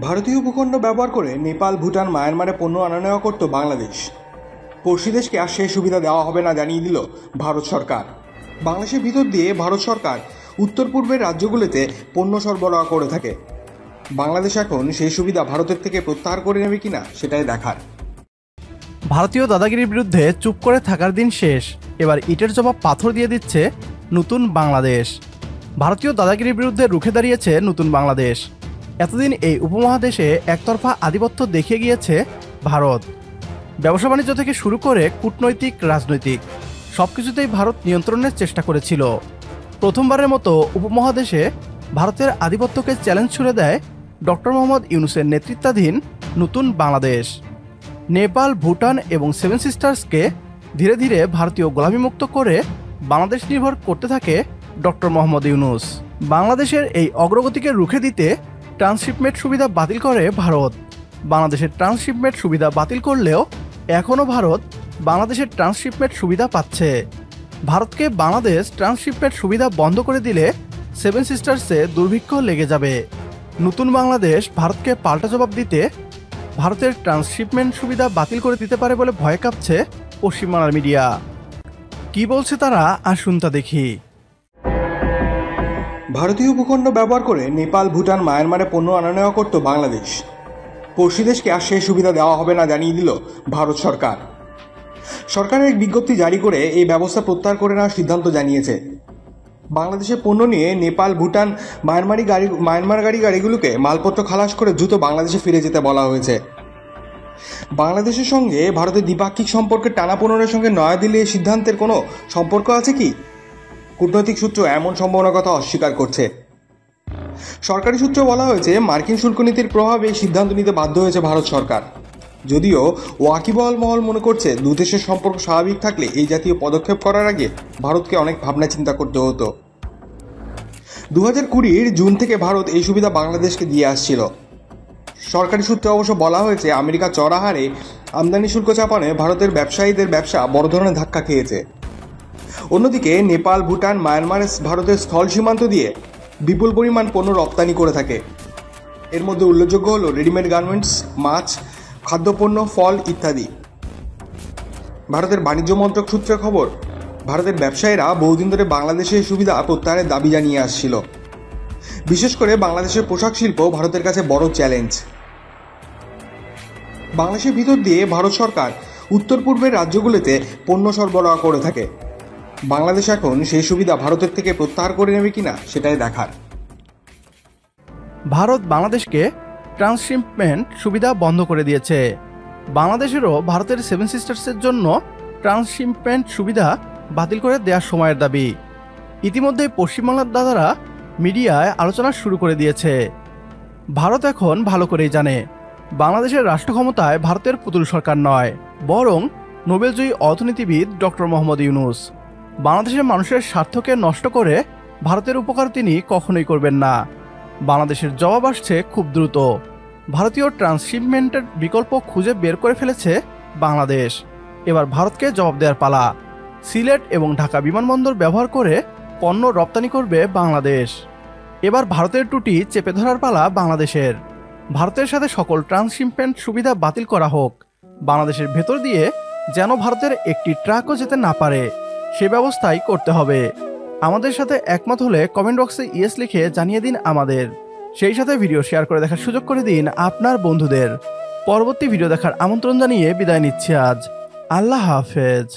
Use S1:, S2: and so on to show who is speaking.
S1: ভারতীয় ভূখণ্ড ব্যবহার করে নেপাল, ভুটান, মায়ানমারে পণ্য আনা নেওয়া করত বাংলাদেশ। পড়শি দেশকে আর সেই সুবিধা দেওয়া হবে না জানিয়ে দিল ভারত সরকার। বাংলাদেশের ভিতর দিয়ে ভারত সরকার উত্তর পূর্বের রাজ্যগুলিতে পণ্য সরবরাহ করে থাকে। বাংলাদেশ এখন সেই সুবিধা ভারতের থেকে প্রত্যাহার করে নেবে কিনা সেটাই দেখার।
S2: ভারতীয় দাদাগিরির বিরুদ্ধে চুপ করে থাকার দিন শেষ। এবার ইটের জবাব পাথর দিয়ে দিচ্ছে নতুন বাংলাদেশ। ভারতীয় দাদাগিরির বিরুদ্ধে রুখে দাঁড়িয়েছে নতুন বাংলাদেশ। এতদিন এই উপমহাদেশে একতরফা আধিপত্য দেখিয়ে গিয়েছে ভারত। ব্যবসা বাণিজ্য থেকে শুরু করে কূটনৈতিক, রাজনৈতিক সবকিছুতেই ভারত নিয়ন্ত্রণের চেষ্টা করেছিল। প্রথমবারের মতো উপমহাদেশে ভারতের আধিপত্যকে চ্যালেঞ্জ ছুড়ে দেয় ডক্টর মোহাম্মদ ইউনূসের নেতৃত্বাধীন নতুন বাংলাদেশ। নেপাল, ভুটান এবং সেভেন সিস্টার্সকে ধীরে ধীরে ভারতীয় গোলামিমুক্ত করে বাংলাদেশ নির্ভর করতে থাকে ডক্টর মোহাম্মদ ইউনূস। বাংলাদেশের এই অগ্রগতিকে রুখে দিতে ট্রান্সশিপমেন্ট সুবিধা বাতিল করে ভারত। বাংলাদেশের ট্রান্সশিপমেন্ট সুবিধা বাতিল করলেও এখনও ভারত বাংলাদেশের ট্রান্সশিপমেন্ট সুবিধা পাচ্ছে। ভারতকে বাংলাদেশ ট্রান্সশিপমেন্ট সুবিধা বন্ধ করে দিলে সেভেন সিস্টার্সে দুর্ভিক্ষ লেগে যাবে। নতুন বাংলাদেশ ভারতকে পাল্টা জবাব দিতে ভারতের ট্রান্সশিপমেন্ট সুবিধা বাতিল করে দিতে পারে বলে ভয় কাঁপছে পশ্চিমবাংলার মিডিয়া। কি বলছে তারা, আসুন তা দেখি।
S1: ভারতীয় ভূখণ্ড ব্যবহার করে নেপাল, ভুটান, মায়ানমারে পণ্য আনা নেওয়া করত বাংলাদেশ। পড়শি দেশকে আর সেই সুবিধা দেওয়া হবে না জানিয়ে দিল ভারত সরকার। সরকারের এক বিজ্ঞপ্তি জারি করে এই ব্যবস্থা প্রত্যাহার করে নেওয়ার সিদ্ধান্ত জানিয়েছে। বাংলাদেশের পণ্য নিয়ে নেপাল, ভুটান, মায়ানমারগাড়ি গাড়িগুলোকে মালপত্র খালাস করে দ্রুত বাংলাদেশে ফিরে যেতে বলা হয়েছে। বাংলাদেশের সঙ্গে ভারতের দ্বিপাক্ষিক সম্পর্কের টানাপোড়েনের সঙ্গে নয়াদিল্লি এই সিদ্ধান্তের কোনো সম্পর্ক আছে কি? কূটনৈতিক সূত্র এমন সম্ভাবনার কথা অস্বীকার করছে। সরকারি সূত্রে বলা হয়েছে, মার্কিন শুল্ক নীতির প্রভাবে এই সিদ্ধান্ত নিতে বাধ্য হয়েছে ভারত সরকার। যদিও ওয়াকিবহাল মহল মনে করছে, দুদেশের সম্পর্ক স্বাভাবিক থাকলে এই জাতীয় পদক্ষেপ করার আগে ভারতকে অনেক ভাবনা চিন্তা করতে হতো। 2020 জুন থেকে ভারত এই সুবিধা বাংলাদেশকে দিয়ে আসছিল। সরকারি সূত্রে অবশ্য বলা হয়েছে, আমেরিকা চড়া হারে আমদানি শুল্ক চাপানে ভারতের ব্যবসায়ীদের ব্যবসা বড় ধরনের ধাক্কা খেয়েছে। অন্যদিকে নেপাল, ভুটান, মায়ানমার ভারতের স্থল সীমান্ত দিয়ে বিপুল পরিমাণ পণ্য রপ্তানি করে থাকে। এর মধ্যে উল্লেখযোগ্য হল রেডিমেড গার্মেন্টস, মাছ, খাদ্যপণ্য, ফল ইত্যাদি। ভারতের বাণিজ্য মন্ত্রক সূত্রে খবর, ভারতের ব্যবসায়ীরা বহুদিন ধরে বাংলাদেশের সুবিধা প্রত্যাহারের দাবি জানিয়ে আসছিল। বিশেষ করে বাংলাদেশের পোশাক শিল্প ভারতের কাছে বড় চ্যালেঞ্জ। বাংলাদেশের ভিতর দিয়ে ভারত সরকার উত্তর পূর্বের রাজ্যগুলিতে পণ্য সরবরাহ করে থাকে। বাংলাদেশ এখন সেই সুবিধা ভারতের থেকে প্রত্যাহার করে নেবে কিনা সেটাই দেখার।
S2: ভারত বাংলাদেশকে ট্রান্সশিপমেন্ট সুবিধা বন্ধ করে দিয়েছে। বাংলাদেশেরও ভারতের সেভেন সিস্টার্সের জন্য ট্রান্সশিপমেন্ট সুবিধা বাতিল করে দেওয়ার সময়ের দাবি। ইতিমধ্যে পশ্চিমবাংলার দাদারা মিডিয়ায় আলোচনা শুরু করে দিয়েছে। ভারত এখন ভালো করেই জানে, বাংলাদেশের রাষ্ট্র ক্ষমতায় ভারতের পুতুল সরকার নয়, বরং নোবেলজয়ী অর্থনীতিবিদ ডক্টর মোহাম্মদ ইউনূস। বাংলাদেশের মানুষের স্বার্থকে নষ্ট করে ভারতের উপকার তিনি কখনোই করবেন না। বাংলাদেশের জবাব আসছে খুব দ্রুত। ভারতীয় ট্রান্সশিপমেন্টের বিকল্প খুঁজে বের করে ফেলেছে বাংলাদেশ। এবার ভারতকে জবাব দেওয়ার পালা। সিলেট এবং ঢাকা বিমানবন্দর ব্যবহার করে পণ্য রপ্তানি করবে বাংলাদেশ। এবার ভারতের টুটি চেপে ধরার পালা বাংলাদেশের। ভারতের সাথে সকল ট্রান্সশিপমেন্ট সুবিধা বাতিল করা হোক। বাংলাদেশের ভেতর দিয়ে যেন ভারতের একটি ট্রাকও যেতে না পারে, সে ব্যবস্থাই করতে হবে। আমাদের সাথে একমত হলে কমেন্ট বক্সে ইয়েস লিখে জানিয়ে দিন আমাদের। সেই সাথে ভিডিও শেয়ার করে দেখার সুযোগ করে দিন আপনার বন্ধুদের। পরবর্তী ভিডিও দেখার আমন্ত্রণ জানিয়ে বিদায় নিচ্ছি আজ। আল্লাহ হাফেজ।